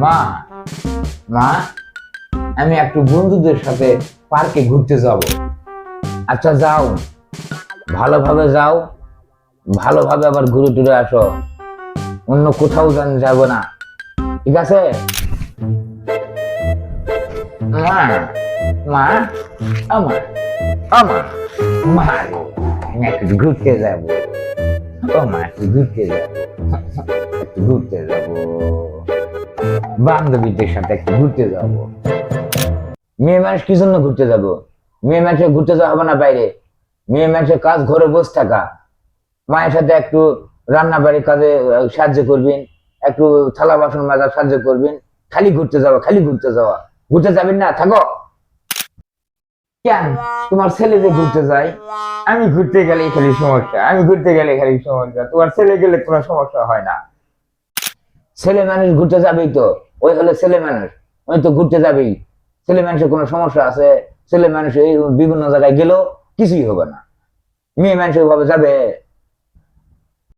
মা, মা, আমি একটু বন্ধুদের সাথে পার্কে ঘুরতে যাব। আচ্ছা যাও, ভালোভাবে যাও, ভালোভাবে আবার ঘুরে টুরে আসো। অন্য কোথাও যাব না, ঠিক আছে? মা, মা, আমার আমার মা গো, আমি একটু ঘুরতে যাব। ও মা, একটু ঘুরতে যাব, একটু ঘুরতে যাব, বান্ধবীদের সাথে একটু ঘুরতে যাব। মেয়ে মানুষ কি জন্য ঘুরতে যাব? মেয়ে মানুষের ঘুরতে যাওয়া হবে না বাইরে। মেয়ে মানুষের কাজ ঘরে বসে থাকা। মায়ের সাথে একটু রান্না বাড়ির কাজে সাহায্য করবেন, একটু থালা বাসন মাজা সাহায্য করবেন। খালি ঘুরতে যাওয়া, খালি ঘুরতে যাওয়া। ঘুরতে যাবেন না, থাকো। কেন? তোমার ছেলে যে ঘুরতে যায়, আমি ঘুরতে গেলে খালি সমস্যা, আমি ঘুরতে গেলে খালি সমস্যা। তোমার ছেলে গেলে কোনো সমস্যা হয় না। ছেলে মানুষ ঘুরতে যাবেই তো, ওই হলে ছেলে মানুষ, ওই তো ঘুরতে যাবেই। ছেলে মানুষের কোনো সমস্যা আছে? ছেলে মানুষ এই বিভিন্ন জায়গায় গেলেও কিছুই হবে না। মেয়ে মানুষ ওইভাবে যাবে?